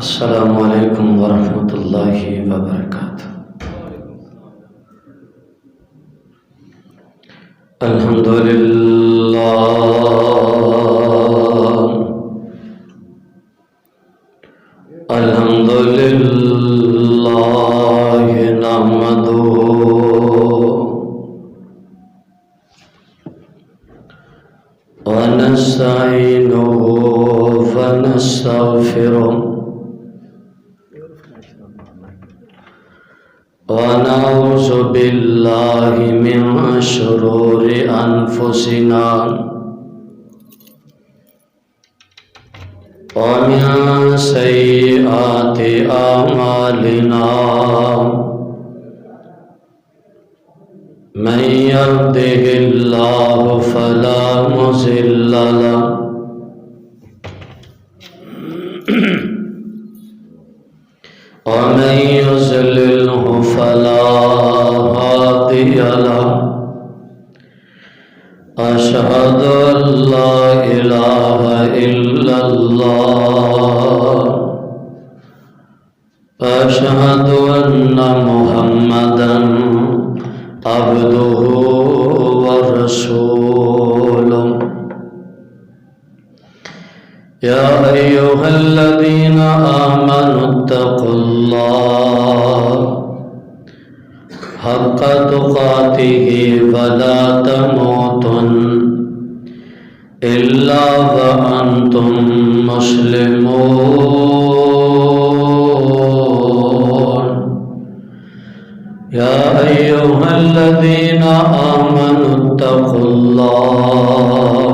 السلام علیکم ورحمۃ اللہ وبرکاتہ۔ الحمد للہ الحمد للہ نحمدہ ونستعینہ ونستغفرہ ونعوذ باللہ من شرور انفسنا ومن سیئات اعمالنا من یهده اللہ فلا مضل له ومن يضلله فلا هادي له أشهد أن لا إله إلا الله وأشهد أن محمدا عبده ورسوله يا أيها الذين آمنوا اتقوا الله حق تقاته ولا تموتن إلا وأنتم مسلمون يا أيها الذين آمنوا اتقوا الله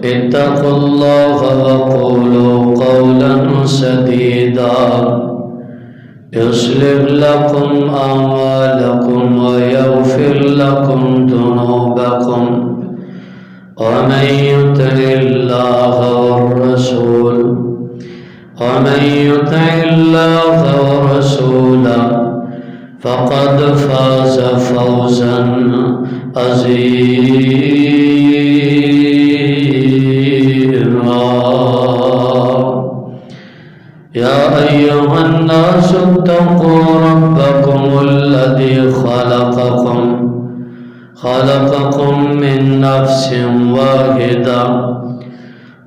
اتقوا الله وقولوا قولا سديدا يصلح لكم أعمالكم ويغفر لكم ذنوبكم ومن يطع الله ورسوله فقد فاز فوزا عظيما يا أيها الناس اتقوا ربكم الذي خلقكم من نفس واحدة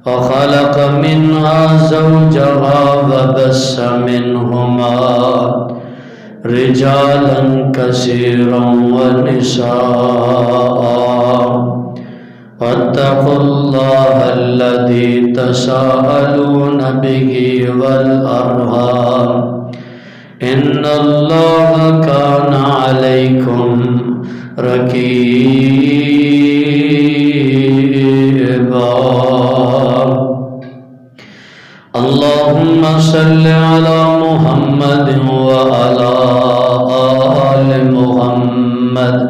وخلق منها زوجها وبث منهما رجالا كثيرا ونساء واتقوا الله الذي تساءلون به والأرحام إن الله كان عليكم رقيبا اللهم صل على محمد وعلى آل محمد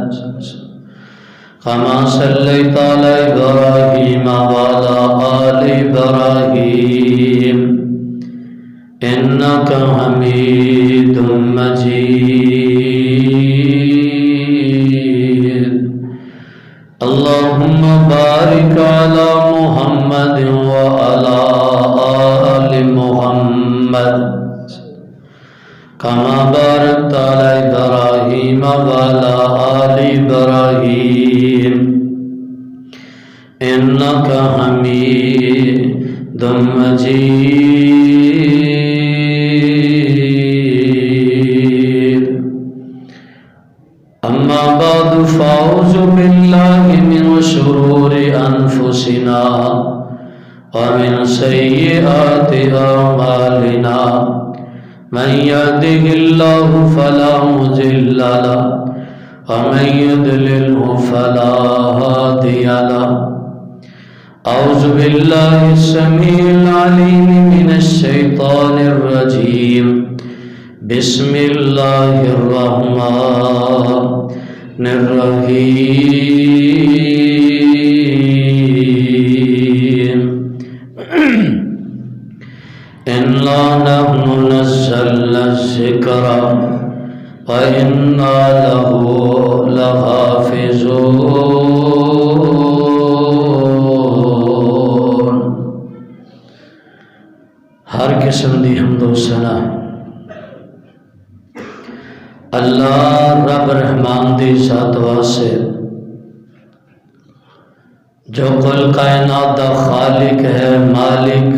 كما صليت على إبراهيم وعلى آل إبراهيم إنك حميد مجيد اللهم بارك على محمد وعلى آل محمد كما باركت على إبراهيم وعلى آل إبراهيم إنك حميد مجيد أما بعد فأعوذ بالله من شرور أنفسنا ومن سيئات أعمالنا من يهده الله فلا مضل له ومن يضلله فلا هادي له أعوذ بالله السميع العليم من الشيطان الرجيم بسم الله الرحمن الرحيم إنا نحن نزلنا الذكر وإنا له لحافظون ہر قسم دی حمد و ثنا اللہ رب رحمان دی ذات واسطے جو کل کائنات دا خالق ہے، مالک،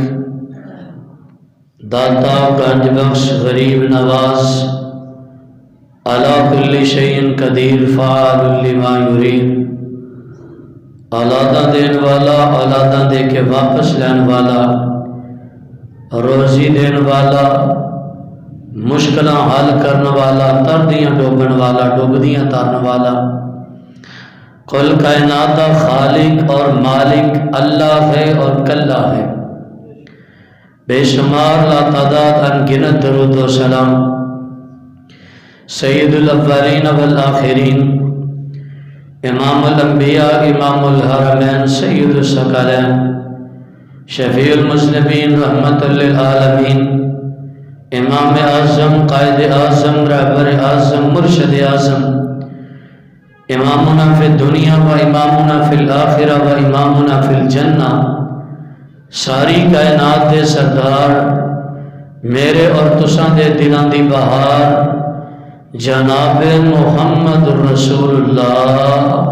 داتا، گنج بخش، غریب نواز، علی کل شیء قدیر، فعال لما یرید، اولاداں دین والا، اولاداں دے کے واپس لین والا، روزی دین والا، مشکلاں حل کرن والا، تردیاں ڈوبن والا، ڈوبدیاں تارن والا، کل کائنات کا خالق اور مالک اللہ ہے اور کلہ ہے۔ بے شمار لا تعداد انگنت درود و سلام سید الاولین والآخرین، امام الانبیاء، امام الحرمین، سید الثقلین، شفیع المذنبین، رحمت للعالمین، امام اعظم، قائد اعظم، رہبر اعظم، مرشد اعظم، امامنا فی الدنیا و امامنا فی الآخرہ و امامنا فی الجنہ، ساری کائنات دے سردار، میرے اور تساں دے دلان دی بہار، جناب محمد رسول اللہ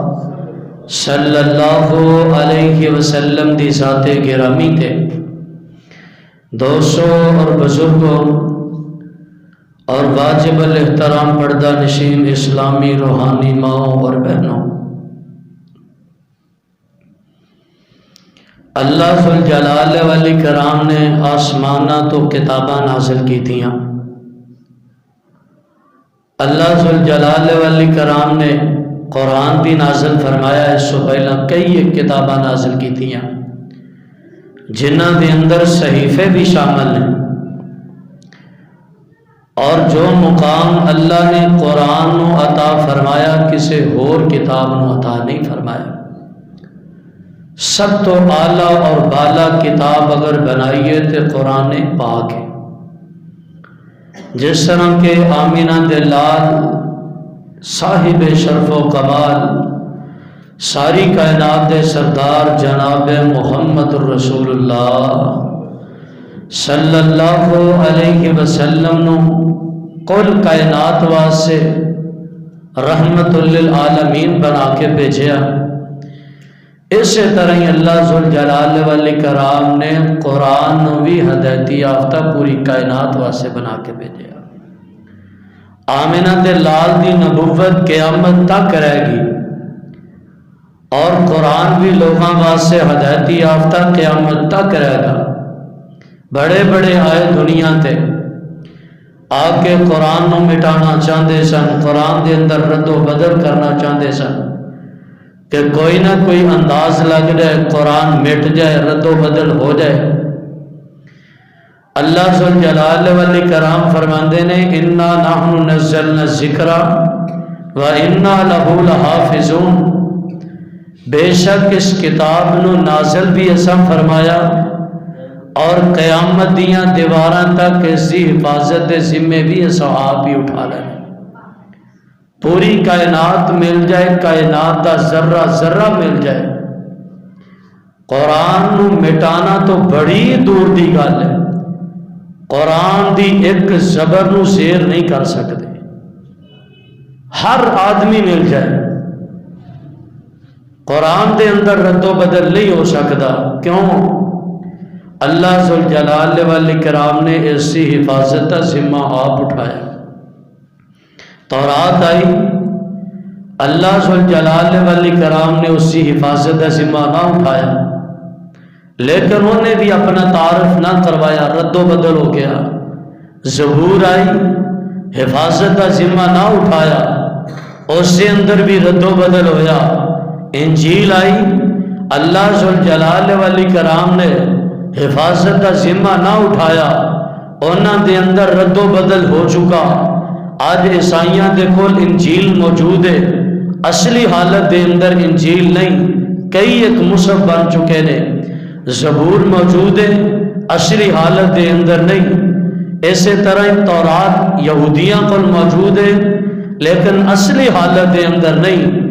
صلی اللہ علیہ وسلم دی ذات گرامی تے دوستوں اور بزرگوں اور واجب الاحترام پردہ نشین اسلامی روحانی ماؤں اور بہنوں، اللہ ذوالجلال والاکرام نے آسمانہ تو کتاباں نازل کی تھیاں، اللہ ذوالجلال والاکرام نے قرآن بھی نازل فرمایا، اس سے پہلے کئی کتاباں نازل کی تھیاں جنہاں دے اندر صحیفے بھی شامل ہیں، اور جو مقام اللہ نے قرآن نو عطا فرمایا کسی اور کتاب نو عطا نہیں فرمایا۔ سب تو اعلیٰ اور بالا کتاب اگر بنائیے تو قرآن پاک ہے، جس طرح کہ آمینہ دلال صاحب شرف و کمال، ساری کائنات دے سردار جناب محمد رسول اللہ صلی اللہ علیہ وسلم نو کل کائنات واسطے رحمت للعالمین بنا کے بھیجیا، اسی طرح ہی اللہ ذوالجلال والاکرام نے قرآن نو بھی ہدایتی یافتہ پوری کائنات واسطے بنا کے بھیجیا۔ آمینہ دے لال دی نبوت قیامت تک رہے گی، اور قرآن بھی لوگاں واسطے ہدایتی یافتہ قیامت تک رہے گا۔ بڑے بڑے آئے دنیا تے آ کے قرآن نو مٹانا چاہتے سن، قرآن دے اندر رد و بدل کرنا چاہتے سن کہ کوئی نہ کوئی انداز لگ جائے، قرآن مٹ جائے، رد و بدل ہو جائے۔ اللہ ذوالجلال والاکرام فرماندے نے اِنَّا نَحْنُ نَزَّلْنَا الذِّكْرَ وَإِنَّا لَهُ لَحَافِظُونَ، بے شک اس کتاب نو نازل بھی ایسا فرمایا اور قیامت دیاں دیواراں تک اس دی حفاظت دے ذمے بھی ایسا آپ ہی اٹھا لیں۔ پوری کائنات مل جائے، کائنات دا ذرہ ذرہ مل جائے، قرآن نو مٹانا تو بڑی دور دی گل ہے۔ قرآن دی ایک زبر نو زیر نہیں کر سکتے، ہر آدمی مل جائے، قرآن دے اندر رد و بدل نہیں ہو سکتا۔ کیوں؟ اللہ ذوالجلال والاکرام نے ایسی حفاظت کا ذمہ آپ اٹھایا۔ تورات آئی، اللہ ذوالجلال والاکرام نے اسی حفاظت کا ذمہ نہ اٹھایا، لیکن انہوں نے بھی اپنا تعارف نہ کروایا، رد و بدل ہو گیا۔ زبور آئی، حفاظت کا ذمہ نہ اٹھایا، اس سے اندر بھی رد و بدل ہویا۔ انجیل آئی، اللہ ذوالجلال والاکرام نے حفاظت کا ذمہ نہ اٹھایا، انہاں دے اندر رد و بدل ہو چکا۔ آج عیسائیاں دے کول انجیل موجود ہے، اصلی حالت دے اندر انجیل نہیں، کئی ایک مصحف بن چکے نے۔ زبور موجود ہے، اصلی حالت دے اندر نہیں۔ اسی طرح تورات یہودیاں کول موجود ہے، لیکن اصلی حالت دے اندر نہیں۔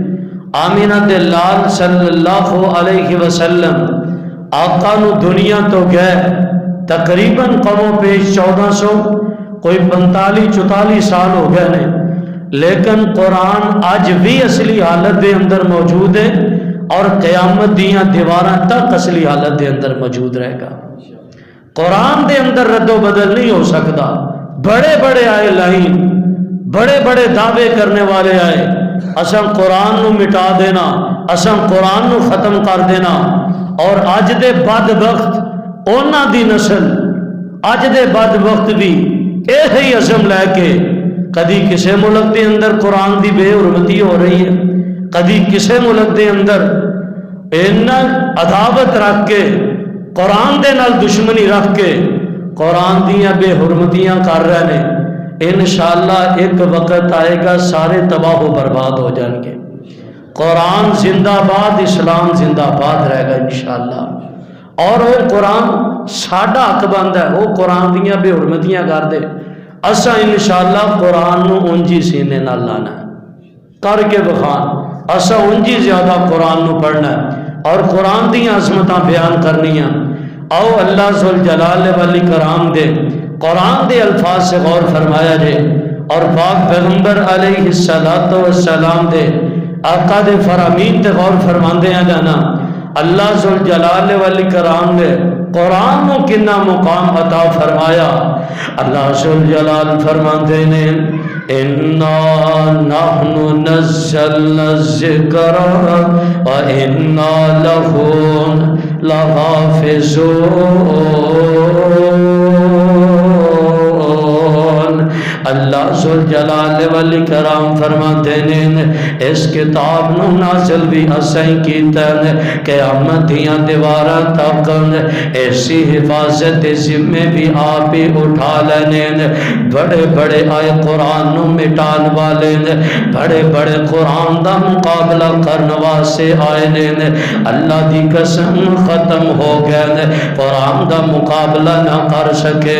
آمینہ دے لال صلی اللہ علیہ وسلم آقا نو دنیا تو گئے، تقریباً قوم پیش 1400 کوئی 45-44 سال ہو گئے نے، لیکن قرآن اج بھی اصلی حالت دے اندر موجود ہے اور قیامت دیاں دیواراں تک اصلی حالت دے اندر موجود رہے گا۔ قرآن دے اندر رد و بدل نہیں ہو سکتا۔ بڑے بڑے آئے لائن، بڑے بڑے دعوے کرنے والے آئے، اساں قرآن نو مٹا دینا، اساں قرآن نو ختم کر دینا، اور اج دے بدبخت اونا دی نسل اج دے بدبخت بھی یہی عزم لے کے کدی کسے ملک دے اندر قرآن دی بے حرمتی ہو رہی ہے، کدی کسے ملک دے اندر اینا عداوت رکھ کے قرآن دے نال دشمنی رکھ کے قرآن دیاں بے حرمتیاں کر رہے ہیں۔ انشاءاللہ ایک وقت آئے گا سارے تباہ و برباد ہو جائیں گے۔ قرآن زندہ باد، اسلام زندہ باد رہے گا انشاءاللہ۔ اور وہ قرآن ساڈا حق بند ہے، وہ قرآن دیاں بے حرمتیاں کر دے، اساں انشاءاللہ قرآن نو انجی سینے نہ لانا ہے، کر کے بخان اساں انجی زیادہ قرآن نو پڑھنا ہے اور قرآن دیاں عظمتاں بیان کرنیاں۔ او اللہ ذوالجلال والی کرام دے قرآن دے الفاظ سے غور فرمایا جے، اور پاک پیغمبر علیہ السلام دے آقا دے فرامین تے غور فرماندے ہیں جانا۔ اللہ ذوالجلال والی کرام نے قرآن کو کنا مقام عطا فرمایا۔ اللہ ذوالجلال فرماندے نے اِنَّا نَحْنُ نَزَّلْنَا الذِّكْرَ وَإِنَّا لَهُ لَحَافِظُونَ۔ اللہ ذوالجلال والاکرام فرماتے ہیں اس کتاب نو نازل بھی اسائیں کیتا ہے، قیامت دیاں دیواراں تک ایسی حفاظت ذمے بھی آپ ہی اٹھا لینے۔ بڑے بڑے آئے قرآن نو مٹان والے نے، بڑے بڑے قرآن دا مقابلہ کرنے واسطے آئے نے۔ اللہ دی قسم ختم ہو گئے، قرآن دا مقابلہ نہ کر سکے۔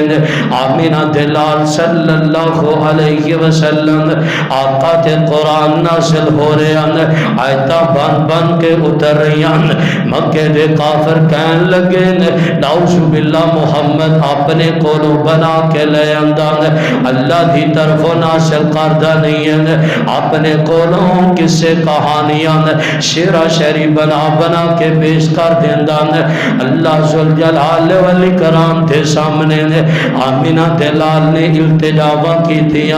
آمینہ دلال صلی اللہ علیہ وسلم آقا تے قرآن نازل ہو رہے ہیں، آیتاں بن بن کے اتر رہی ہیں۔ مکے دے کافر کہن لگے نعوذ باللہ محمد اپنے کولوں بنا کے لے آندا، اللہ دی طرفوں نازل کردہ نہیں ہے، اپنے کولوں کسے کہانیاں شعر شعری بنا بنا کے پیش کر دیندا۔ اللہ ذوالجلال والاکرام دے سامنے آمینہ دلال نے التجاواں کی دیاں۔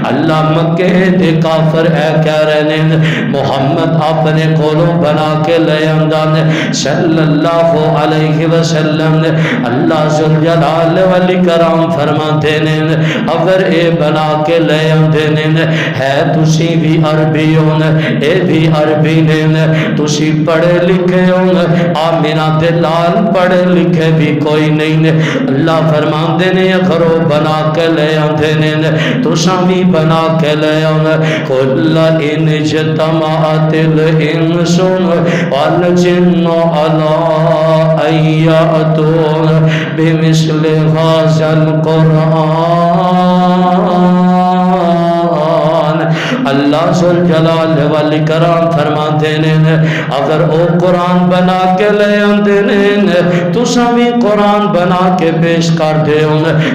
اللہ مکے دے کافر اے کہہ رہے ہیں محمد اپنے کولوں بنا کے لے آندا صلی اللہ علیہ وسلم۔ اللہ ذوالجلال والاکرام فرماتے ہیں اگر اے بنا کے لے آندے ہے تسی بھی عربی ہون، اے بھی عربی نے، تسی پڑھے لکھے ہون، آمینہ دلال پڑھے لکھے بھی کوئی نہیں۔ اللہ فرماتے ہیں اگر وہ بنا کے لے آندے تساں بھی بنا کے لے آؤں۔ قُلْ إِنْ اجْتَمَعَتِ الْإِنْسُ وَالْجِنُّ عَلَىٰ أَن يَأْتُوا بِمِثْلِ هَٰذَا الْقُرْآنِ۔ اللہ ذوالجلال والاکرام فرماتے ہیں اگر او قرآن بنا کے لے آندے تساں بھی قرآن بنا کے پیش کر دے،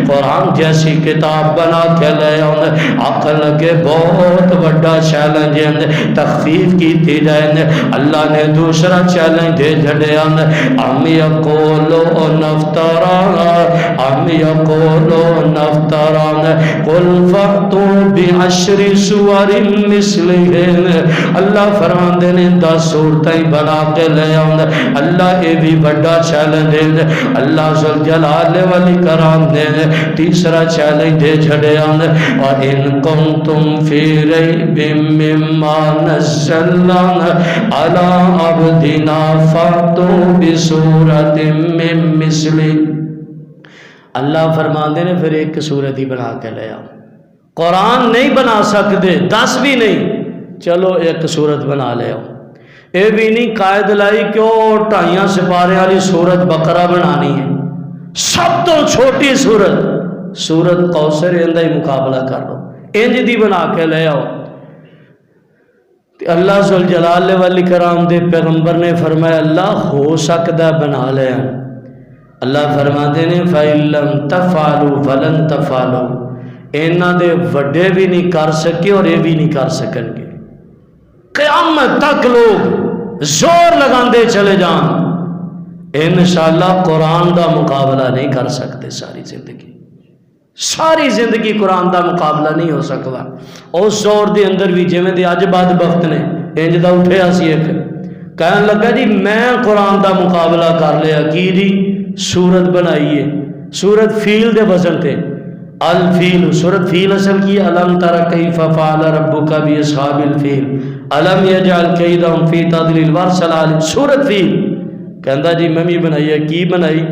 قرآن جیسی کتاب بنا کے لے عقل کے بہت بڑا چیلنج تخفیف کی تھی جائے۔ اللہ نے دوسرا چیلنج دے جھڑیا ام یقولو نفترا ام یقولو نفترا قل فأتوا بعشر سور مثلہ۔ اللہ فرماندے نے 10 سورتیں بنا کے لے آؤں۔ اللہ یہ بھی بڑا چیلنج ہے۔ اللہ ذوالجلال والاکرام نے تیسرا چیلنج دے چھڑے وَإِن كُنتُمْ فِي رَيْبٍ مِّمَّا نَزَّلْنَا عَلَىٰ عَبْدِنَا فَأْتُوا بِسُورَةٍ مِّن مِّثْلِهِ۔ اللہ فرماندے نے پھر ایک سورت ہی بنا کے لے آؤ۔ قرآن نہیں بنا سکتے، 10 بھی نہیں، چلو ایک سورت بنا لے آؤ۔ اے بھی نہیں قائد لائی کیوں 2.5 سپارے والی سورت بقرہ بنانی ہے، سب تو چھوٹی سورت سورت کوثر اندہ ہی مقابلہ کر لو، انج دی بنا کے لے آؤ۔ اللہ ذوالجلال والاکرام دے پیغمبر نے فرمایا اللہ ہو سکتا بنا لے۔ اللہ فرماتے ہیں فَإِن لَّمْ تَفْعَلُوا فَلَن تَفْعَلُوا، انہاں دے وڈے بھی نہیں کر سکے اور یہ بھی نہیں کر سکن گے۔ قیامت تک لوگ زور لگاندے چلے جان، انشاءاللہ قرآن دا مقابلہ نہیں کر سکتے ساری زندگی قرآن دا مقابلہ نہیں ہو سکتا۔ اس زور دے اندر بھی جویں دے اج بعد وقت نے انج دا اٹھیا سی ایک کہن لگا جی میں قرآن دا مقابلہ کر لیا، کی جی سورت بنائیے، سورت فیل دے وزن تے الفیل، سورت فیل اصل کی الم تر کیف فعل ربک باصحاب الفیل الم یجعل کیدہم فی تضلیل وارسل علیہم، سورت فیل کہندا جی میں بھی بنائی ہے، کی بنائی؟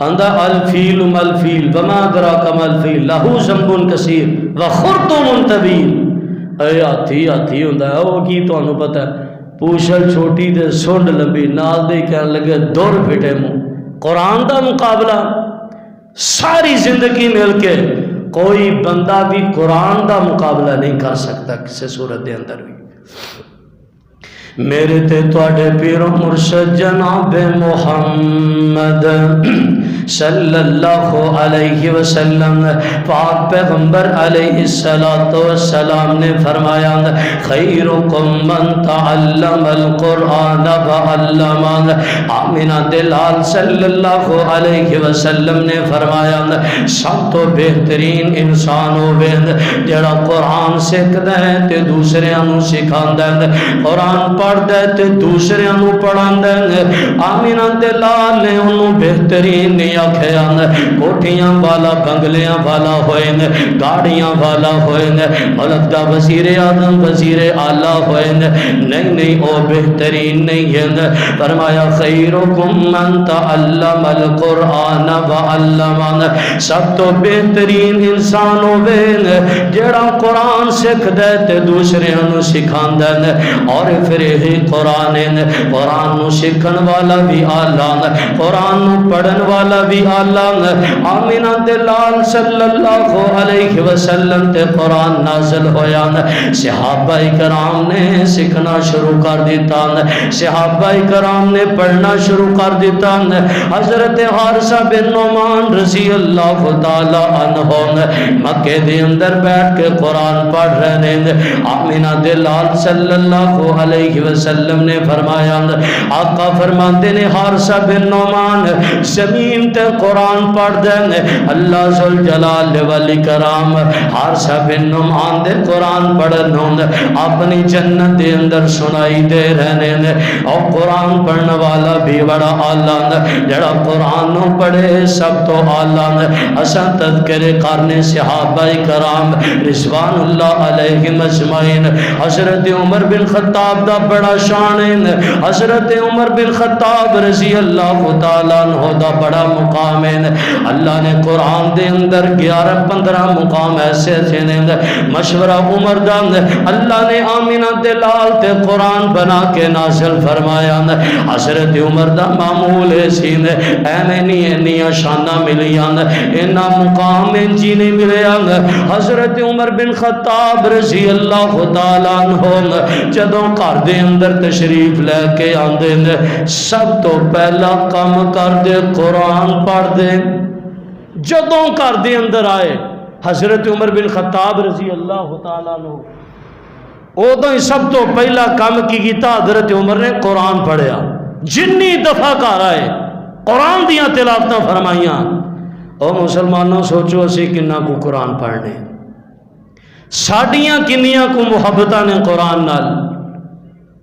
اندہ الفیل ملفیل وما ادراک ملفیل لہو ذنب کثیر وخرطوم طویل، اے ہاتھی ہاتھی ہوندا ہے او کی تانوں پتہ ہے، پوچھل چھوٹی تے سنڈ لمبی، نال دے کہن لگے دور پھٹے منہ۔ قرآن دا مقابلہ ساری زندگی مل کے کوئی بندہ بھی قرآن دا مقابلہ نہیں کر سکتا کسی صورت دے اندر بھی۔ میرے تے تواڈے پیر و مرشد جناب محمد صلی اللہ علیہ وسلم پاک پیغمبر علیہ السلام نے فرمایا خیرکم من تعلم القرآن وعلمہ۔ آمینہ دلال صلی اللہ علیہ وسلم نے فرمایا سب تو بہترین انسان ہوے جڑا قرآن سکھدا ہے تے دوسریاں نوں سکھاندا ہے، قرآن پڑھدا ہے تے دوسریاں نوں پڑھاندا ہے۔ آمینہ دلال نے انہوں بہترین نہیں آکھیا، کوٹھیاں والا بنگلیاں والا ہوئے نے، گاڑیاں والا ہوئے نے، ملک دا وزیر اعظم وزیر اعلیٰ ہوئے نے، نہیں او بہترین نہیں ہے۔ فرمایا خیرکم من تعلم القرآن وعلمہ، سب تو بہترین انسان ہوئے نے جڑا قرآن سکھدا ہے تے دوسریاں نوں سکھاندا ہے، اور پھر یہی قرآن ہے، قرآن نوں سکھن والا بھی اعلیٰ، قرآن نوں پڑھن والا بھی اعلیٰ۔ آمینہ دلال صلی اللہ علیہ وسلم تے قرآن نازل ہویا، صحابہ کرام نے سکھنا شروع کر دیتا، صحابہ کرام نے پڑھنا شروع کر دیتا۔ حضرت حارثہ بن نعمان رضی اللہ تعالی عنہ مکے دے اندر بیٹھ کے قرآن پڑھ رہے ہیں۔ آمینہ دلال صلی اللہ علیہ وسلم نے فرمایا، آقا فرماتے نے حارثہ بن نعمان زمین تے قرآن پڑھ دے، اللہ ذوالجلال والاکرام حارثہ بن نعمان دے قرآن پڑھن اپنی جنت دے اندر سنائی دے رہنے نے۔ اور قرآن پڑھنے والا بھی بڑا اعلیٰ، جڑا قرآن نو پڑھے سب تو اعلیٰ۔ اساں تذکرے کرنے صحابہ کرام رضوان اللہ علیہم اجمعین۔ حضرت عمر بن خطاب دا بڑا شان ہے، حضرت عمر بن خطاب رضی اللہ تعالیٰ عنہ دا بڑا مقام ہے۔ اللہ نے قرآن دے اندر 11-15 مقام ایسے تھے مشورہ عمر دا اللہ نے آمینہ دلال تے قرآن بنا کے نازل فرمایا۔ حضرت عمر دا معمول سی ایویں نہیں شانہ ملیاں، اینا مقام انجی نہیں ملیا۔ حضرت عمر بن خطاب رضی اللہ تعالیٰ عنہ جدوں گھر دے اندر تشریف لے کے آندے سب تو پہلا کام کر دے قرآن پڑھ دے۔ جدوں گھر دے اندر آئے حضرت عمر بن خطاب رضی اللہ تعالیٰ عنہ ادوں ہی سب تو پہلا کام کی کیتا حضرت عمر نے قرآن پڑھیا۔ جنی دفعہ گھر آئے قرآن دیاں تلاوتاں فرمائیاں۔ او مسلمانوں سوچو اسی کنہ کو قرآن پڑھنے، ساڑیاں کنیاں کو محبتاں نے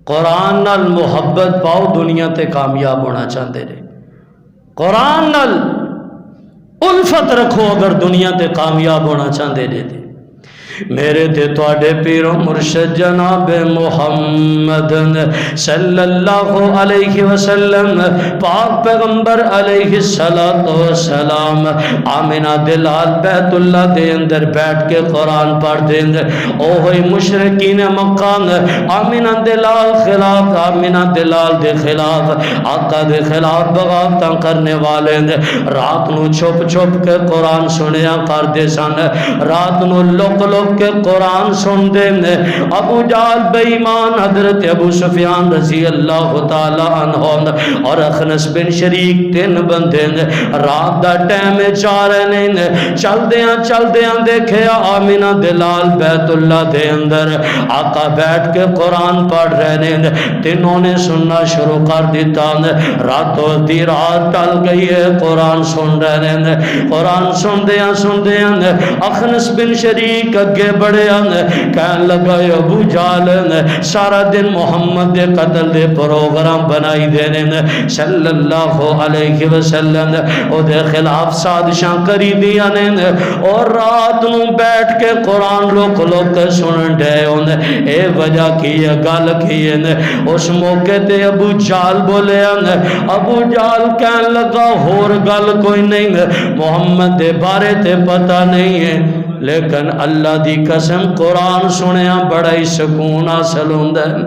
قرآن نال محبت پاؤ دنیا تے کامیاب ہونا چاہتے رہے۔ قرآن نال الفت رکھو اگر دنیا تے کامیاب ہونا چاہتے رہے۔ میرے تے تواڈے پیر و مرشد جناب محمد صلی اللہ علیہ وسلم پاک پیغمبر علیہ السلام آمینہ دلال بیت اللہ دے اندر بیٹھ کے قرآن پڑھ دیں او ہوئی مشرکین مکہ آمینہ دلال دے خلاف آقا دے خلاف بغاوتاں کرنے والے رات نو چھپ چھپ کے قرآن سنیا کر دے سن، رات نو لک لک لوگ کے قرآن سن دے نے۔ ابو جہل بے ایمان حضرت ابو سفیان رضی اللہ تعالی عنہ اور اخنس بن شریک تین بندے نے رات دا ٹائم چا رہے نے، چل دیاں دیکھے آمینہ دلال بیت اللہ دے اندر آقا بیٹھ کے قرآن پڑھ رہے نے۔ تینوں نے سننا شروع کر دیتا، راتوں دی رات ٹل گئی ہے، قرآن سن رہے ہیں۔ قرآن سن دیاں اخنس بن شریک اگے بڑھے کہن لگا ابو جہل سارا دن محمد دے قتل دے پروگرام بنائی دینے صلی اللہ علیہ وسلم او دے خلاف سازشاں کری دیا نے، اور رات نو بیٹھ کے قرآن لوک کے سنن ڈے اے وجہ کی ہے گل کی ہے۔ اس موقع تے ابو جہل بولے ابو جہل کہن لگا ہور گل کوئی نہیں، محمد دے بارے تے پتہ نہیں ہے، لیکن اللہ دی قسم قرآن سنیا بڑا ہی سکون حاصل ہوندا ہے۔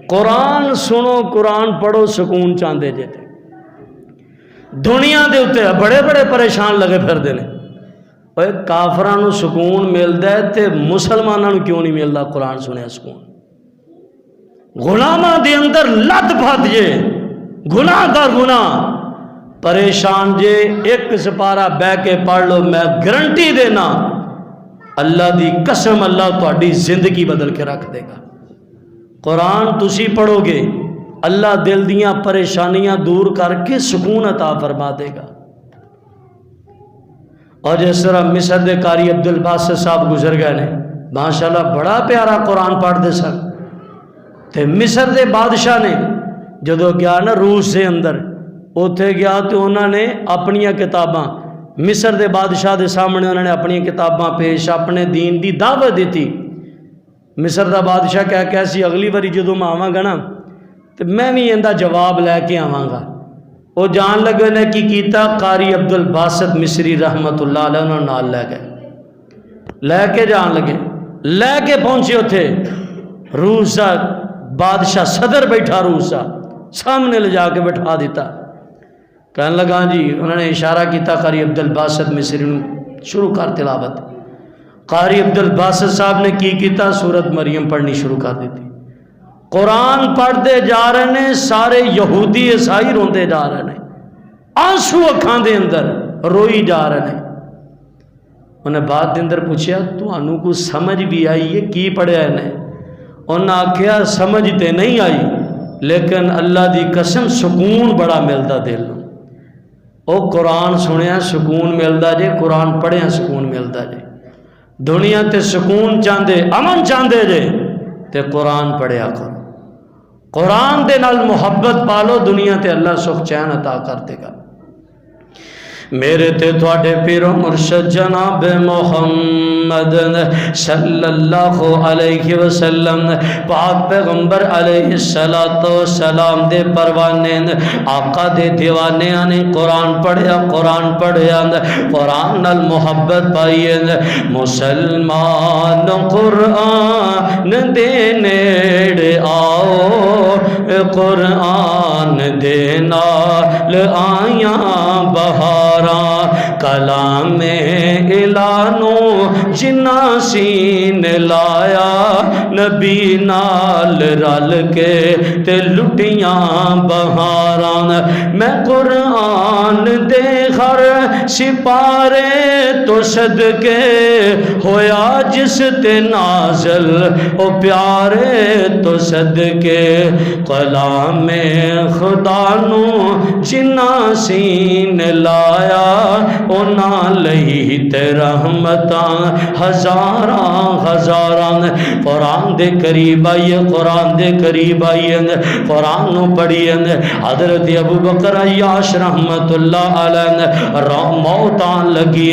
قرآن سنو قرآن پڑھو سکون چاندے جے دنیا دے اتے بڑے بڑے پریشان لگے پھر دینے۔ اوہ کافران نو سکون ملدا ہے تے مسلمانوں نو کیوں نہیں ملدا قرآن سنیا سکون؟ غلامہ دے اندر لت پھت جے گناہ دا گناہ پریشان جے ایک سپارہ بہ کے پڑھ لو، میں گارنٹی دینا اللہ دی قسم اللہ تہاڈی زندگی بدل کے رکھ دے گا۔ قرآن تسی پڑھو گے اللہ دل دیاں پریشانیاں دور کر کے سکون عطا فرما دے گا۔ اور جس طرح مصر دے قاری عبد الباسط صاحب گزر گئے نے، ماشاءاللہ بڑا پیارا قرآن پڑھ دے سن، تے مصر دے بادشاہ نے جدو گیا نا روس دے اندر اوتھے گیا تو انہوں نے اپنی کتاباں مصر دے بادشاہ دے سامنے انہوں نے اپنی کتاباں پیش اپنے دین دی دعوت دیتی۔ مصر دا بادشاہ کہہ کیسی اگلی باری جدو میں آواں گا نا تو میں بھی اندہ جواب لے کے آواں گا۔ وہ جان لگے نے کی کیتا قاری عبد الباسط مصری رحمت اللہ علیہ انہوں نال لے گئے، لے کے جان لگے، لے کے پہنچے اتھے روس دا بادشاہ صدر بیٹھا روس دا سامنے لے جا کے بٹھا دیتا، کہنے لگا جی انہوں نے اشارہ کیتا قاری عبد الباسط مصری شروع کر تلاوت۔ قاری عبد الباسط صاحب نے کی کیتا سورت مریم پڑھنی شروع کر دیتی، قرآن پڑھتے جا رہے ہیں، سارے یہودی عیسائی روندے جا رہے ہیں، آنسو اکھاں دے اندر روئی جا رہے ہیں۔ انہیں بات دے اندر پوچھا تانوں کو سمجھ بھی آئی ہے کی پڑھیا ہے؟ انہیں آکھیا سمجھ تے نہیں آئی لیکن اللہ دی قسم سکون بڑا ملدا دل نوں۔ او قرآن سنیا سکون ملدا جے، قرآن پڑھیا سکون ملدا جے۔ دنیا تے سکون چاندے امن چاندے جے تے قرآن پڑھیا کرو، قرآن دے نال محبت پالو، دنیا تے اللہ سخ چین عطا کر دے گا۔ میرے تے تواڈے پیرو مرشد جناب محمد صلی اللہ علیہ وسلم پاک پیغمبر علیہ السلام دے پروانے آقا دے دیوانے نے قرآن پڑھیا، قرآن پڑھیا، قرآن نال محبت پائیے۔ مسلمان قرآن دے نیڑے آؤ، قرآن دے نال آیاں بہاراں، کلام اعلانو جنا سین لایا، نبی نال رل کے تے لٹیاں بہاراں۔ میں قرآن دے ہر سپارے تو صدقے ہویا جس تے نازل او پیارے تو صدقے، کلام خدا نو جنا سین لایا، اونا لئی تے رحمتاں ہزاراں ہزاراں۔ قرآن دے قریب آئیے، قرآن دے قریب آئیے، قرآن نو پڑھیے۔ حضرت ابو بکر عیاش رحمت اللہ علیہ موت آن لگی،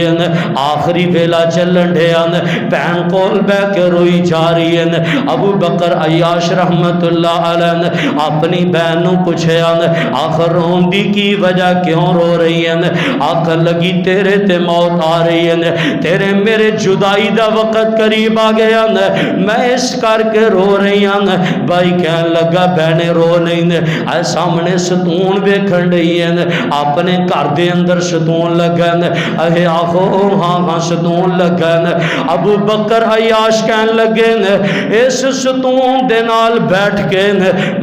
آخری ویلا چلن ڈیا، پین کول بے کے روئی جا رہی ہے۔ ابو بکر عیاش رحمت اللہ علیہ اپنی بہن نو پوچھے آخر رون دی کی وجہ کیوں رو رہی ہے؟ آخر لگی تیرے تے موت آ رہی ہے، تیرے میرے جدائی دا وقت قریب آ گیا، میں اس کر کے رو رہی ہوں۔ بھائی کہنے لگا بہنے رو نہیں، اے سامنے ستون ویکھن رہی ہے، اپنے گھر دے اندر ستون لگا، اے آخو ہاں ہاں ستون لگا۔ ابو بکر عیاش کہنے لگے اس ستون دے نال بیٹھ کے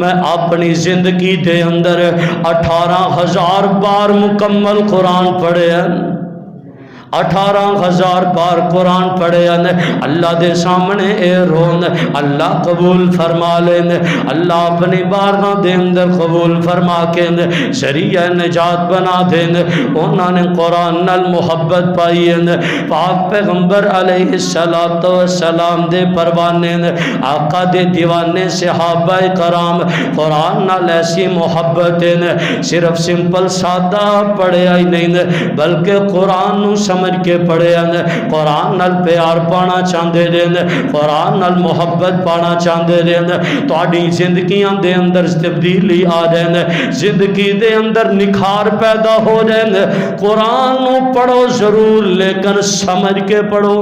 میں اپنی زندگی دے اندر 18,000 بار مکمل قرآن پڑھے ہیں، 18,000 بار قرآن پڑھے ہیں۔ اللہ دے سامنے اے رون، اللہ قبول فرما لین، اللہ اپنی بارگاہ دے اندر قبول فرما کے ذریعہ نجات بنا دین۔ انہوں نے قرآن نال محبت پائی ہے، پاک پیغمبر علیہ السلام دے پروانے، آقا دے دیوانے صحابہ کرام قرآن نال ایسی محبت ہے، صرف سمپل سادہ پڑھیا ہی نہیں بلکہ قرآن نو سمجھ کے پڑھے ہیں، قرآن نال پیار پانا چاہتے ہیں، قرآن نال محبت پانا چاہتے ہیں۔ تہاڈی زندگیاں دے اندر تبدیلی آ جائے، زندگی دے اندر نکھار پیدا ہو جائے۔ قرآن نو پڑھو ضرور لیکن سمجھ کے پڑھو،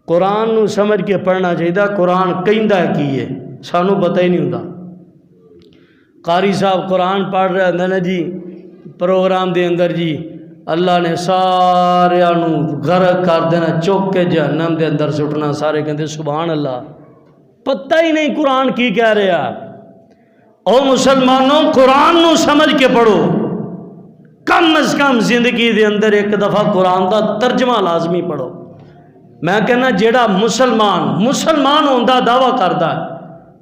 قرآن نو سمجھ کے پڑھنا چاہیے۔ قرآن کہندا کی ہے سانو پتہ ہی نہیں ہوتا۔ قاری صاحب قرآن پڑھ رہے ہیں نا جی پروگرام دے اندر جی، اللہ نے سارے غرق کر دینا، چوک کے جہنم دے اندر سٹنا، سارے کہتے سبحان اللہ، پتہ ہی نہیں قرآن کی کہہ رہا۔ او مسلمانوں قرآن نو سمجھ کے پڑھو، کم از کم زندگی دے اندر ایک دفعہ قرآن دا ترجمہ لازمی پڑھو۔ میں کہنا جیڑا مسلمان ہوندا دعویٰ کردا ہے،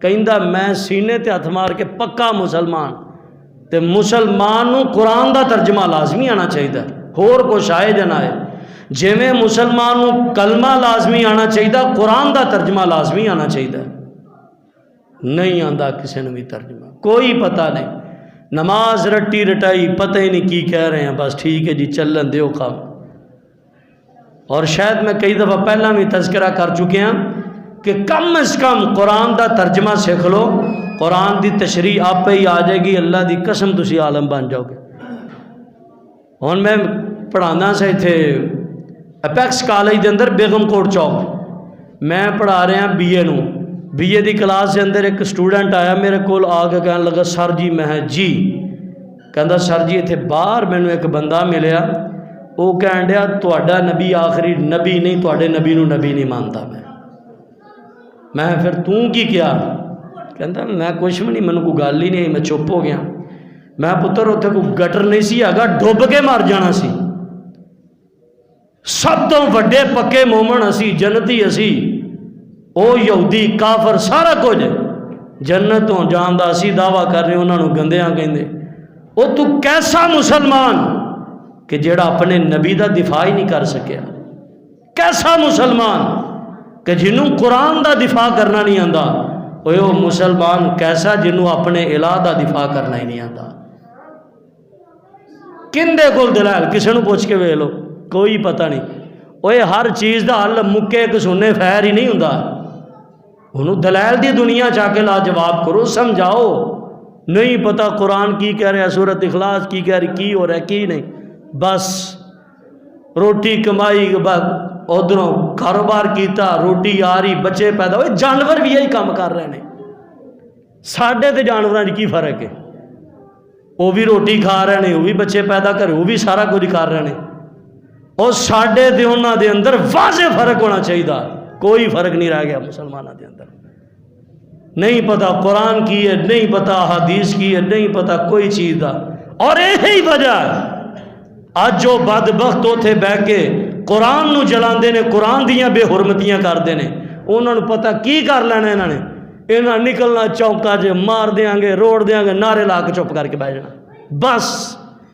کہندا میں سینے تے ہتھ مار کے پکا مسلمان، تے مسلمان نو قرآن دا ترجمہ لازمی آنا چاہیے، ہور کچھ آئے جا نہ آئے۔ جے میں مسلمان نو کلمہ لازمی آنا چاہیے، قرآن دا ترجمہ لازمی آنا چاہیے۔ نہیں آندا کسی نے بھی ترجمہ، کوئی پتہ نہیں، نماز رٹی رٹائی پتہ ہی نہیں کی کہہ رہے ہیں، بس ٹھیک ہے جی چلن دیو کام۔ اور شاید میں کئی دفعہ پہلا بھی تذکرہ کر چکے ہیں کہ کم از کم قرآن دا ترجمہ سیکھ لو، قرآن دی تشریح آپ پہ ہی آ جائے گی، اللہ دی قسم تسی عالم بن جاؤ گے۔ ہن میں پڑھانا سے تھے اپیکس کالج دے اندر بیگم کوٹ چوک، میں پڑھا رہے ہیں B A no, B A دی کلاس دے اندر ایک سٹوڈنٹ آیا میرے کول آ کے کہنے لگا سر جی، میں جی کہندا سر جی اتنے باہر مینوں ایک بندہ ملیا، وہ کہن ڈیا تہاڈا نبی آخری نبی نہیں، تہاڈے نبی نو نبی نہیں مانتا۔ میں پھر توں کی کیا؟ کہندا میں کچھ بھی نہیں، مینوں کوئی گل ہی نہیں، میں چپ ہو گیا۔ میں پتر اتنے کوئی گٹر نہیں سی ہیگا، ڈب کے مر جانا سی۔ سب تو وڈے پکے مومن اسی، جنتی اسی، او یہودی کافر سارا کچھ جنتوں جان دا اسی دعویٰ کر رہے، انہوں نے گندیاں کہندے۔ او تو کیسا مسلمان کہ جیڑا اپنے نبی دا دفاع ہی نہیں کر سکیا؟ کیسا مسلمان کہ جنہوں قرآن دا دفاع کرنا نہیں آندا؟ او مسلمان کیسا جنہوں اپنے الہ دا دفاع کرنا ہی نہیں آندا؟ کندے کول دلائل؟ کسی نو پوچھ کے ویکھ لو، کوئی پتہ نہیں۔ اوے ہر چیز دا حل مکے کسونے فیر ہی نہیں ہوندا، انہوں دلائل دی دنیا چاہ کے لا جواب کرو، سمجھاؤ۔ نہیں پتہ قرآن کی کہہ رہا ہے، سورۃ اخلاص کی کہہ رہی، کی ہو رہا ہے کی نہیں، بس روٹی کمائی، ادھروں کاروبار کیتا، روٹی آ رہی، بچے پیدا ہوئے۔ جانور بھی یہی کام کر رہے ہیں، ساڈے تے جانوراں کی فرق ہے؟ وہ بھی روٹی کھا رہے ہیں، وہ بھی بچے پیدا کر، وہ بھی سارا کچھ کر رہے ہیں، اور ساڈے تے انہاں دے اندر واضح فرق ہونا چاہیے۔ کوئی فرق نہیں رہ گیا مسلمانوں دے اندر۔ نہیں پتہ قرآن کی ہے، نہیں پتہ حدیث کی ہے، نہیں پتہ کوئی چیز دا۔ اور یہی وجہ آج جو بدبخت اتنے بہ کے قرآن نو جلاندے نے، قرآن دیاں بے حرمتیاں کرتے ہیں، انہوں نے پتہ کی کر لینا، انہوں نے انہاں نکلنا چوکا چ مار دیاں گے، روڑ دیاں گے، نعرے لا کے چپ کر کے بیٹھ جانا، بس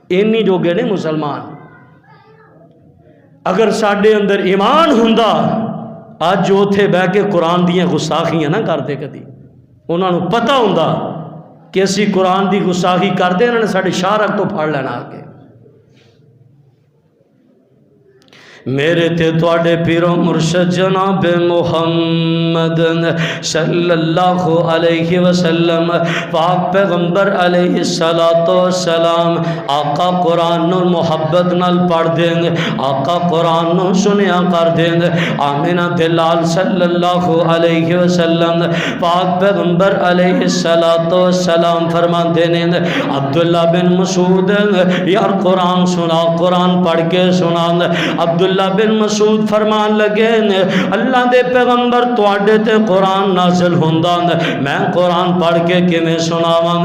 اینی جوگے نے مسلمان۔ اگر ساڈے اندر ایمان ہوندا، اج جو اتنے بہ کے قرآن دیاں گستاخیاں نہ کرتے، کدی انہوں نے پتہ ہوندا کہ اسی قرآن دی گستاخی کرتے، انہوں نے ساڈے شارک تو پھڑ لینا آ کے۔ میرے تے تواڈے پیرو مرشد جناب محمد صلی اللہ علیہ وسلم پاک پیغمبر علیہ السلام آقا قرآن نو محبت نال پڑھ دیں، آقا قرآن نو سنیا کر دیں۔ آمینہ دلال صلی اللہ علیہ وسلم پاک پیغمبر علیہ السلام فرمان دینے عبداللہ بن مسعود یار قرآن سنا، قرآن پڑھ کے سنا۔ عبداللہ بن مسعود فرمان لگے اللہ دے پیغمبر تواڈے تے قرآن نازل ہوندا، میں قرآن پڑھ کے کیویں سناواں؟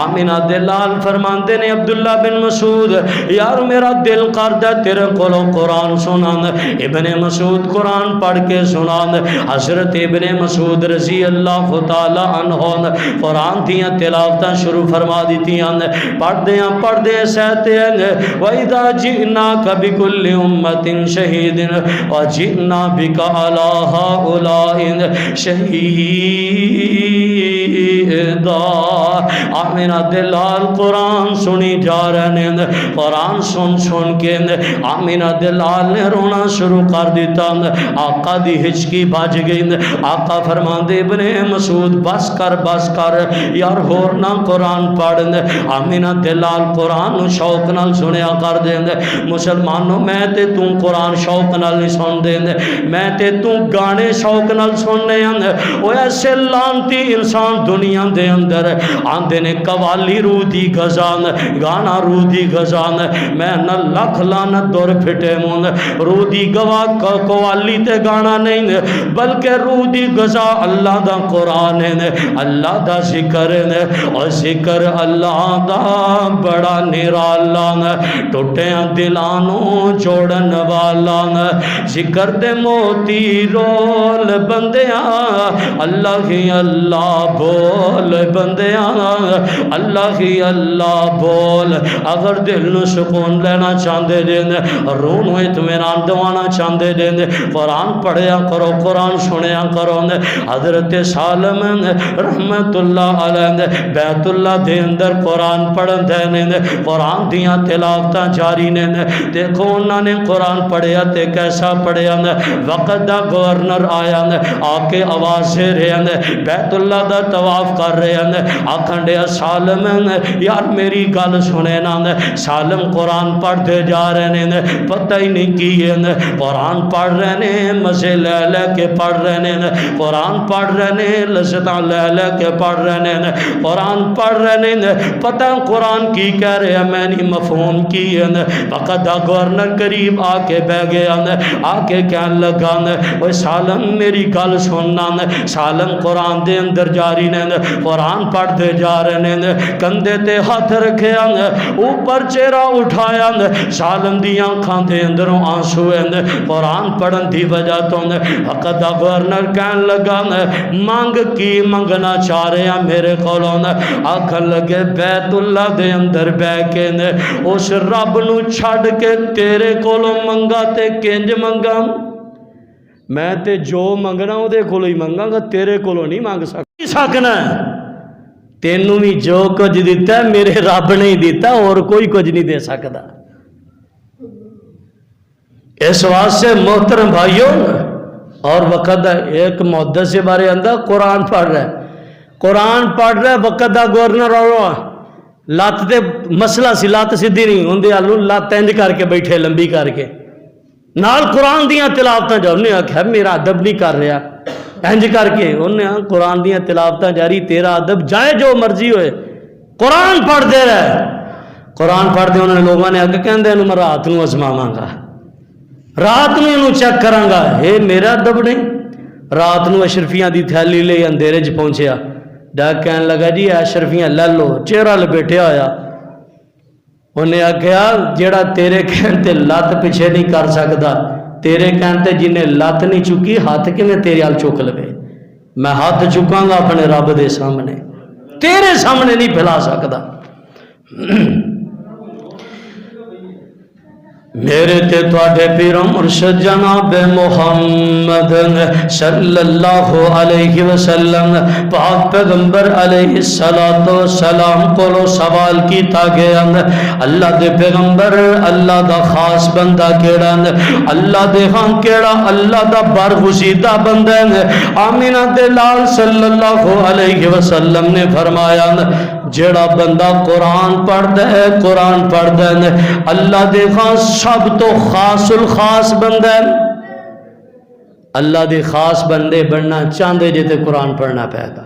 آمینہ دلال فرمان دینے عبداللہ بن مسعود یار میرا دل کردا تیرے کولوں قرآن سنا۔ ابن مسعود قرآن پڑھ کے سنا۔ حضرت ابن مسعود رضی اللہ تعالی عنہ قرآن دیاں تلاوتاں شروع فرما دیتیاں، پڑھ دے سہتے ہیں وَإِذَا جِئْنَاكَ بِكُلِّ أُمَّةٍ شَهِيدٍ وَجِئْنَا بِكَ عَلَى هَؤُلَاءِ شَهِيدًا۔ آمینہ دلال قرآن سنی جا رہے ہیں، قرآن سن کے آمینہ دلال نے رونا شروع کر دیتا۔ آقا دی ہچکی بج گئی۔ آقا فرماندے ابن مسعود بس کر یار ہور نہ قرآن پڑھ۔ آمینہ دلال قرآن شوق نال سنیا کر دیں۔ مسلمانوں میں تے تو قرآن شوق نال نہیں سن دیں، میں تے تو گانے شوق نال سننے ہیں۔ وہ ایسے لانتی انسان دنیا دے اندر آندے نے قوالی روح دی گزان، گانا روح دی گزان، میں نہ لکھ لعنت دور پھٹے مون۔ روح دی گواہ قوالی تے گانا نہیں بلکہ روح دی غذا اللہ دا قرآن ہے، اللہ دا ذکر ہے، اور ذکر اللہ دا بڑا نرالا، ٹوٹیاں دلانوں جوڑن والا، ذکر دے موتی رول بندیاں، اللہ ہی اللہ بول بندیاں، اللہ ہی اللہ بول۔ اگر دل نو سکون لینا چاہتے دیں، روح نو اطمینان دوانا چاہتے دیں، قرآن پڑھیا کرو، قرآن سنیا کرو۔ حضرت سالم رحمت اللہ علیہ بیت اللہ دے اندر قرآن پڑھن دے، قرآن دیاں تلاوتاں جاری نے۔ دیکھو انہوں نے قرآن پڑھیا تے کیسا پڑھیا، وقت دا گورنر آیا آ کے آواز دے رہے ہیں، بیت اللہ دا طواف کر رہے ہیں، آکھن دے سالم یار میری گل سنے نا۔ سالم قرآن پڑھ دے جا رہے ہیں، پتہ ہی نہیں کی ہے، قرآن پڑھ رہے ہیں، مزے لے لے کے پڑھ رہے ہیں، قرآن پڑھ رہے ہیں، لذتاں لے لے کے پڑھ رہے ہیں، قرآن پڑھ رہے ہیں، پتہ قرآن کی کہہ رہے ہیں میں نہیں مفہوم کی ہے۔ وقت دا گورنر قریب آ کے بہ گیا، آ کے کہنے لگا اوے سالم میری گل سننا۔ سالم قرآن دے اندر جاری نے، قرآن پڑھ دے جا رہے ہیں، کندھے تے ہاتھ رکھے اوپر چہرہ اٹھایا، سالم دی آنکھاں دے اندروں آنسو ہیں قرآن پڑھن دی وجہ تو۔ وقت دا گورنر کہن لگا مانگ کی منگنا چاہ رہے ہیں میرے کولوں؟ آکھن لگے بیت اللہ دے اندر بہ کے اس رب نو چھڈ کے تیرے کولوں منگا تے کنج منگا؟ میں تے جو منگنا او دے کولوں ہی منگاں گا، تیرے کولوں نہیں مانگ سکنا۔ تینوں بھی جو کچھ دیتا ہے میرے رب نے ہی دیتا، اور کوئی کچھ نہیں دے سکتا۔ اس واسطے محترم بھائیوں، اور وقت ایک محدث سے بارے اندر قرآن پڑھ رہا ہے، قرآن پڑھ رہا ہے، وقت دا گورنر اور لات تے مسئلہ سی، لات سیدھی نہیں ہوندی، آلو لات انج کر کے بیٹھے لمبی کر کے نال قرآن دیاں تلاوتاں جو انہیں آکھا میرا ادب نہیں کر رہا انج کر کے، انہیں قرآن دیاں تلاوتاں جاری، تیرا ادب جائے جو مرضی ہوئے، قرآن پڑھ دے رہا ہے۔ قرآن پڑھ دے انہوں نے لوگوں نے آگے کہندے انہوں میں رات نو ازماواں گا، رات نو انہوں چیک کراں گا، اے میرا ادب نہیں۔ رات نو اشرفیاں دی تھیلی لے اندھیرے چ پہنچیا، ڈاک کہنے لگا جی اشرفیاں لے لو، چہرہ لپیٹیا ہویا۔ انہیں آکھیا جیڑا تیرے کہنتے لات پیچھے نہیں کر سکتا، تیرے کہنتے جنہیں لات نہیں چکی ہاتھ کیویں تیرے حال چک لے؟ میں ہاتھ چکاں گا اپنے رب دے سامنے، تیرے سامنے نہیں پھیلا سکتا۔ میرے تے تواڈے پیر مرشد جناب محمد صلی اللہ علیہ وسلم پاک پیغمبر علیہ السلام کو سوال کیتا گیا اللہ دے پیغمبر اللہ دا خاص بندہ کیڑا اللہ دے ہاں کیڑا اللہ دا برگزیدہ بندہ آمینہ دے لال صلی اللہ علیہ وسلم نے فرمایا جڑا بندہ قرآن پڑھتا ہے قرآن پڑھتا ہے اللہ دے خاص سب تو خاص الخاص بندہ ہے اللہ دے خاص بندے بننا چاہتے جے تے قرآن پڑھنا پائے گا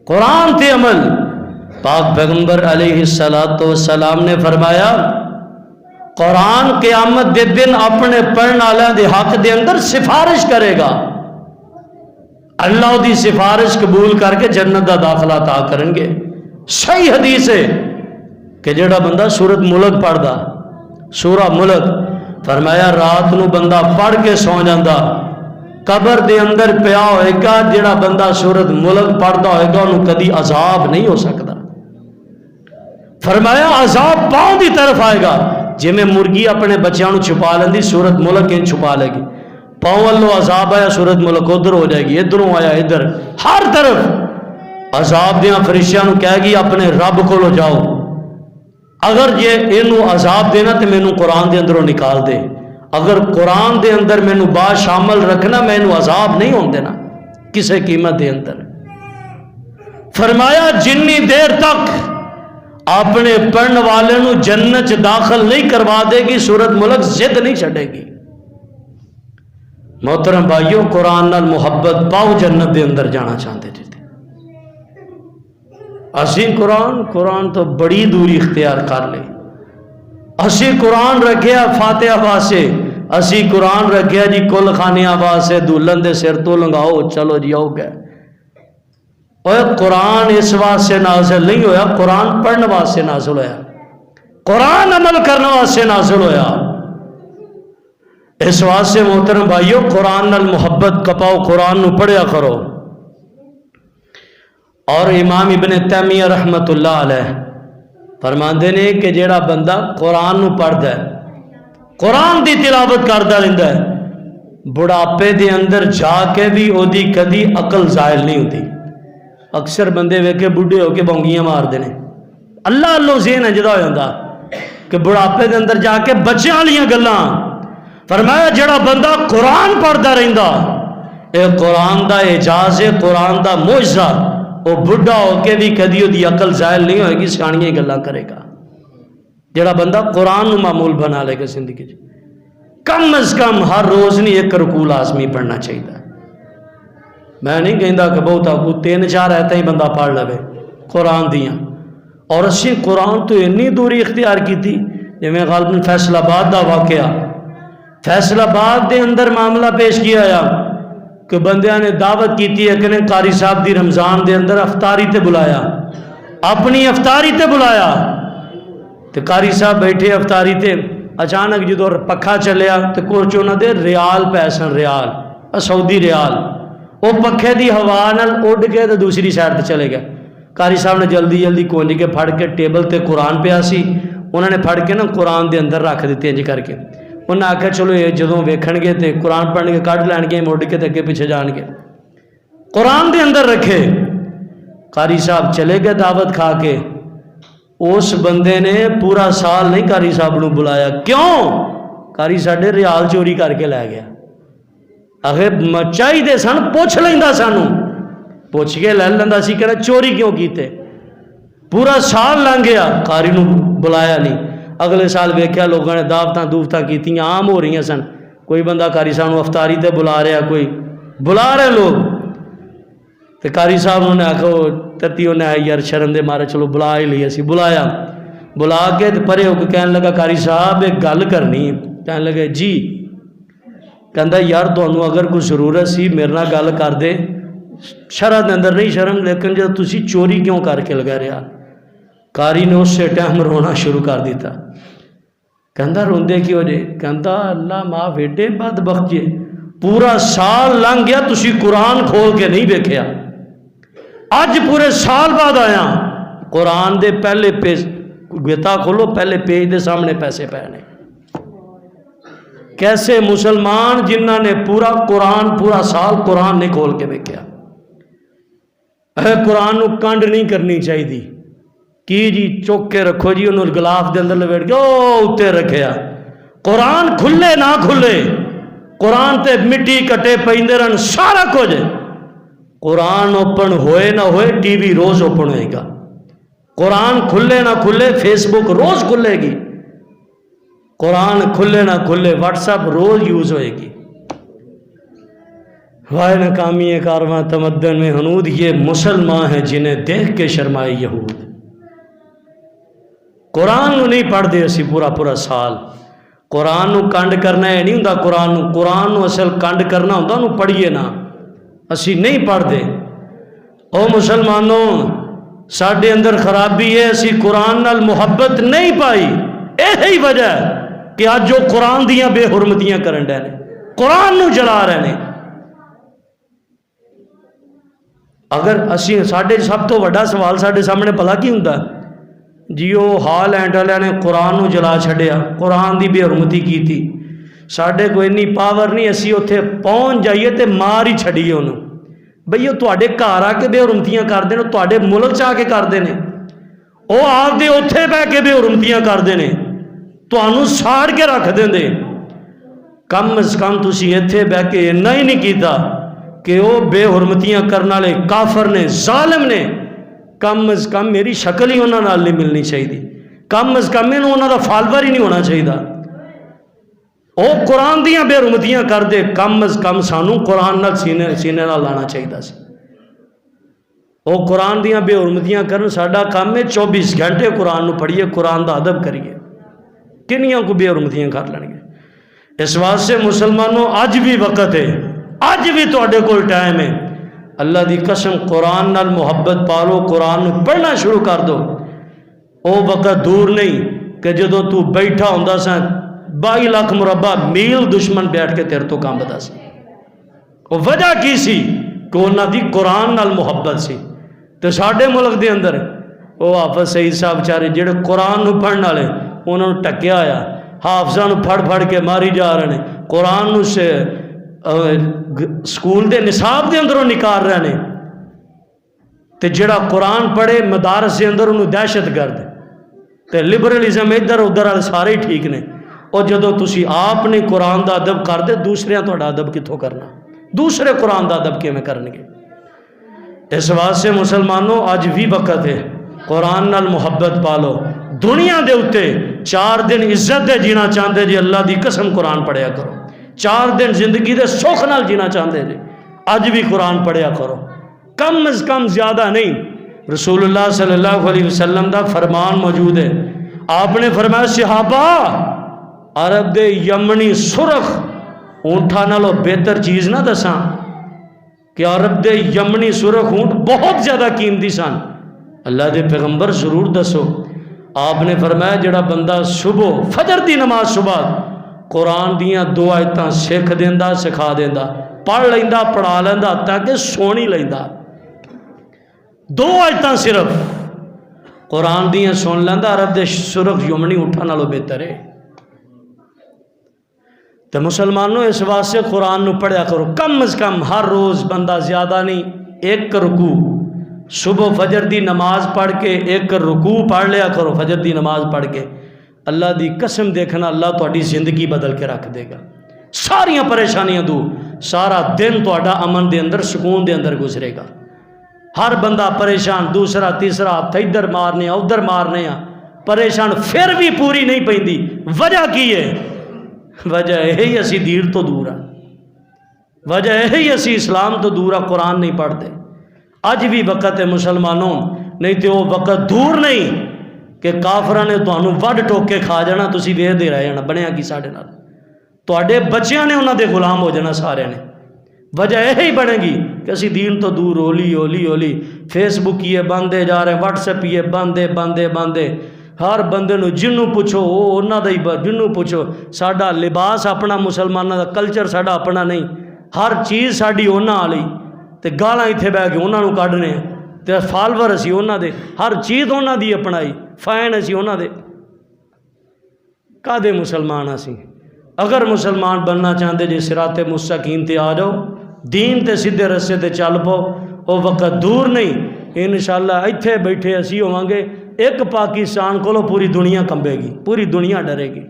قرآن تے عمل پاک پیغمبر علیہ السلام نے فرمایا قرآن قیامت دے دن اپنے پڑھن والے دے حق دے اندر سفارش کرے گا اللہ دی سفارش قبول کر کے جنت دا داخلہ عطا کریں گے صحیح حدیث ہے کہ جڑا بندہ سورت ملک پڑھدا سورہ ملک فرمایا رات نو بندہ پڑھ کے سو جاندا قبر دے اندر پیا ہوئے گا جڑا بندہ سورت ملک پڑھدا ہوئے گا انہوں کدی عذاب نہیں ہو سکتا فرمایا عذاب پاؤں دی طرف آئے گا جی میں مرغی اپنے بچیاں نو چھپا لیندی سورت ملک ان چھپا لے گی پاؤں والوں عذاب آیا سورت ملک ادھر ہو جائے گی ادھروں آیا ادھر ہر طرف عذاب دیاں فرشتیاں نو کہے گی اپنے رب کو لو جاؤ اگر یہ انہوں عذاب دینا تو مینوں قرآن دے اندروں نکال دے اگر قرآن دے اندر مینوں با شامل رکھنا مینوں عذاب نہیں ہون دینا کسے قیمت دے اندر فرمایا جنی دیر تک اپنے پڑھن والے نو جنت داخل نہیں کروا دے گی سورت ملک ضد نہیں چھڑے گی محترم بھائیو قرآن نال محبت پاؤ جنت دے اندر جانا چاہتے تھے اسی قرآن تو بڑی دوری اختیار کر لے اسی قرآن رکھیا فاتحہ واسے اسی قرآن رکھیا جی کل خانیاں واسے دلہن دے سر تو لنگاؤ چلو جی آؤ گئے اور قرآن اس واسے نازل نہیں ہویا قرآن پڑھنے واسے نازل ہویا قرآن عمل کرنے واسے نازل ہویا اس واسطے محترم بھائیو قرآن نال محبت کپاؤ قرآن نو پڑھیا کرو اور امام ابن تیمیہ رحمت اللہ علیہ فرماندے نے کہ جیڑا بندہ قرآن نو پڑھدا ہے قرآن دی تلاوت کردا رہندا ہے بڑھاپے دے اندر جا کے بھی او دی کدی عقل زائل نہیں ہوتی اکثر بندے ویکھے بڈھے ہو کے بونگیاں مار دینے اللہ اللہ ذہن اجدا ہو جاندا کہ بڑھاپے دے اندر جا کے بچیاں والیاں گلاں فرمایا جڑا بندہ قرآن پڑھدا رہندا اے قرآن دا اعجاز ہے قرآن دا معجزہ وہ بڑھا ہو کے بھی کدی وہ دی عقل زائل نہیں ہوئے گی سیاںیاں گلاں کرے گا جڑا بندہ قرآن نو معمول بنا لے گا زندگی کم از کم ہر روز نہیں ایک رکوع لازمی پڑھنا چاہیے میں نہیں کہندا کہ بہت کو 3-4 ایتاں ہی بندہ پڑھ لے قرآن دیاں اور اسی قرآن تو اتنی دوری اختیار کی تھی جویں غالباً فیصل آباد دا واقعہ فیصل آباد دے اندر معاملہ پیش کیا آیا کہ بندیاں نے دعوت کیتی ہے کہ نے قاری صاحب دی رمضان دے اندر افطاری تے بلایا اپنی افطاری تے بلایا تے قاری صاحب بیٹھے افطاری تے اچانک جدو پکھا چلیا تے کچھ انہاں دے ریال پیسن ریال سعودی ریال وہ پکھے دی ہوا نال اڑ کے تے دوسری سائڈ تے چلے گئے قاری صاحب نے جلدی جلدی کونج کے پھڑ کے ٹیبل تے قرآن پیا سی انہوں نے پھڑ کے نا قرآن دے اندر رکھ دیتے انج کر کے انہوں نے آکھا چلو یہ جدوں ویکھن گے تے قرآن پڑھن کے کٹ لین گے مڑ کے تے اگے پیچھے جان گے قرآن دے اندر رکھے قاری صاحب چلے گئے دعوت کھا کے اس بندے نے پورا سال نہیں قاری صاحب نو بلایا کیوں قاری ساڈے ریال چوری کر کے لے گیا اگر چاہیے سن پوچھ لیندا سانو پوچھ کے لے لیندا سی کہ چوری کیوں کیتے پورا سال لنگ گیا قاری نو بلایا نہیں اگلے سال ویکھیا لوگوں نے دعوتاں دوفتاں کیتیاں عام ہو رہی سن کوئی بندہ قاری صاحب نو افطاری تے بلا رہا کوئی بلا رہے لوگ تے قاری صاحب نے آکھو ترتی نے آئی یار شرم دے مارے چلو بلا ہی لیا سی بلایا بلا کے پرے ہو کے کہنے لگا قاری صاحب ایک گل کرنی کہنے لگے جی کہندا یار تانوں اگر کوئی ضرورت سی میرے نال گل کر دے شرع دے اندر نہیں شرم لیکن جب تسی چوری کیوں کر کے لگا رہا قاری نے اس سے ٹائم رونا شروع کر دیتا کہندا روندے کیوں جے کہندا اللہ ماں بیٹے بدبخت جے پورا سال لنگ گیا تسی قرآن کھول کے نہیں ویکھیا اج پورے سال بعد آیا قرآن دے پہلے پیج گتا کھولو پہلے پیج دے سامنے پیسے پے نے کیسے مسلمان جنہوں نے پورا قرآن پورا سال قرآن نہیں کھول کے ویکھیا. قرآن نو کنڈ نہیں کرنی چاہیے کی جی چک کے رکھو جی انہوں گلاف دے اندر لپیٹ کے او اتنے رکھیا. قرآن کھلے نہ کھلے قرآن تے مٹی کٹے پیندے رہن سارا کچھ. قرآن اوپن ہوئے نہ ہوئے ٹی وی روز اوپن ہوئے گا. قرآن کھلے نہ کھلے فیس بک روز کھلے گی. قرآن کھلے نہ کھلے واٹس ایپ روز یوز ہوئے گی. وائے ناکامی کارواں تمدن میں ہنود یہ مسلمان ہیں جنہیں دیکھ کے شرمائے یہود. قرآن نو نہیں پڑھ دے اسی پورا پورا سال. قرآن نو کنڈ کرنا ہے نہیں ہوں قرآن نو اصل کنڈ کرنا ہوں انہوں پڑھیے نا اسی نہیں پڑھ دے. او مسلمانوں ساڑھے اندر خرابی ہے اسی قرآن نال محبت نہیں پائی. یہی وجہ ہے کہ آج جو قرآن دیاں بے حرمتیاں کرن ڈے نے قرآن نو جلا رہے ہیں. اگر اسی ساڑھے سب تو وڈا سوال ساڑھے سامنے پلا کی ہوں جی وہ ہال اینڈ والے نے قرآن نو جلا چھڑیا قرآن دی بے حرمتی کی تھی. ساڑھے کوئی اتنی پاور نہیں اسی اتنے پہنچ جائیے تے مار ہی چھڑیے انہوں. بھئی وہ تواڈے گھر آ کے بے حرمتیاں کرتے ہیں تواڈے ملک چاہ کے کرتے ہیں وہ آپ دے اتنے بہ کے بے حرمتیاں کرتے ہیں تانوں ساڑ کے رکھ دیں. کم از کم تسی اتنے بہ کے اتنا ہی نہیں کیتا کہ وہ بے حرمتیاں کرنے والے کافر نے ظالم نے کم از کم میری شکل ہی انہوں نال نہیں ملنی چاہیے. کم از کم انہوں دا فالوور ہی نہیں ہونا چاہیے. وہ قرآن دیاں بے حرمتیاں کر دے کم از کم سانوں قرآن نال سینے نال لانا چاہیے سی. وہ قرآن دیاں بے حرمتیاں کرن ساڈا کام ہے 24 گھنٹے قرآن نو پڑھیے قرآن دا ادب کریے. کنیاں کو بے حرمتیاں کر لیں گے. اس واسطے مسلمانوں اج بھی وقت ہے اج بھی تواڈے کول ٹائم ہے. اللہ دی قسم قرآن نال محبت پالو قرآن نو پڑھنا شروع کر دو. او وقت دور نہیں کہ جدو تو بیٹھا ہوندا سا 22 لاکھ مربع میل دشمن بیٹھ کے تیرے تو کام بتا سی. وہ وجہ کی سی کہ انہاں دی قرآن نال محبت سی. تو ساڈے ملک دے اندر وہ حافظ سعید صاحب چارے جڑے قرآن نو پڑھن والے انہوں نے ٹکیا آیا حافظاں نو پھڑ پھڑ کے ماری جا رہے ہیں. قرآن نو سے سکول دے نصاب دے اندروں نکال رہے ہیں تے جڑا قرآن پڑھے مدارس دے اندر انہوں دہشت گرد تے لبرلزم ادھر ادھر والے سارے ہی ٹھیک نے. اور جدو تسی آپ نے قرآن دا ادب کر دے دوسرے تہاڈا ادب کتوں کرنا دوسرے قرآن دا ادب کیویں کرنگے. اس واسطے مسلمانوں اج بھی وقت ہے قرآن نال محبت پالو. دنیا دے اتے 4 دن عزت دے جینا چاہتے جی اللہ دی قسم قرآن پڑھیا کرو. 4 دن زندگی دے سکھ نال جینا چاہتے جی اج بھی قرآن پڑھیا کرو. کم از کم زیادہ نہیں. رسول اللہ صلی اللہ علیہ وسلم دا فرمان موجود ہے. آپ نے فرمایا صحابہ عرب دے یمنی سرخ اونٹاں نالوں بہتر چیز نہ دساں کہ عرب دے یمنی سرخ اونٹ بہت زیادہ قیمتی سن. اللہ دے پیغمبر ضرور دسو. آپ نے فرمایا جڑا بندہ صبح فجر دی نماز صبح قرآن دیاں 2 آیتاں سکھ دیندا سکھا دیندا پڑھ لیندا پڑھا لیندا تاکہ سونی لیندا 2 آیتاں صرف قرآن دیاں سن لیندا عرب دے سرخ یمنی اونٹاں نالوں بہتر ہے. تو مسلمانوں اس واسطے قرآن نو پڑھیا کرو. کم از کم ہر روز بندہ زیادہ نہیں 1 رکوع صبح فجر دی نماز پڑھ کے 1 رکوع پڑھ لیا کرو. فجر دی نماز پڑھ کے اللہ دی قسم دیکھنا اللہ تہاڈی زندگی بدل کے رکھ دے گا. ساریاں پریشانیاں دور سارا دن تہاڈا امن دے اندر سکون دے اندر گزرے گا. ہر بندہ پریشان دوسرا تیسرا ہاتھ ادھر مارنے ادھر مارنے پریشان پھر بھی پوری نہیں پیندی. وجہ کی ہے؟ وجہ یہی اسی دین تو دور ہے. وجہ یہی اسی اسلام تو دور ہے. قرآن نہیں پڑھتے. اج بھی وقت ہے مسلمانوں نہیں تو وہ وقت دور نہیں کہ کافراں نے تانوں وڈ ٹوک کے کھا جانا تسی ویکھدے رہ جانا. بنیا کی ساڈے نال تواڈے بچیاں نے انہاں دے غلام ہو جانا سارے نے. وجہ یہی بنے گی کہ اسی دین تو دور ہولی ہولی ہولی فیس بک یہ بندے جا رہے ہیں واٹس ایپ یہ بندے ہر بندے نو جنوں پوچھو وہ انہاں دا ہی جنوں پوچھو. ساڈا لباس اپنا مسلمانوں دا کلچر ساڈا اپنا نہیں. ہر چیز ساڈی انہاں والی تے گالاں ایتھے بہ کے انہاں نو کڈنے تے فالوور اسی انہاں دے ہر چیز انہاں دی اپنائی فین اسی انہاں دے. کدے مسلمان اسی اگر مسلمان بننا چاہتے جی صراط مستقیم تے آ جاؤ، دین تے سیدھے رستے تے چل پو، وہ وقت دور نہیں انشاءاللہ ایتھے بیٹھے اسی ہوواں گے، ایک پاکستان کو پوری دنیا کمبے گی، پوری دنیا ڈرے گی۔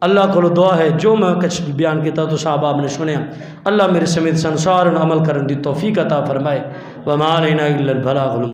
اللہ کو دعا ہے جو میں کچھ بیان کیتا تو صاحب آپ نے سنیا، اللہ میرے سمیت سنسار عمل کرن دی توفیق عطا فرمائے۔ وما علینا الا البلاغ۔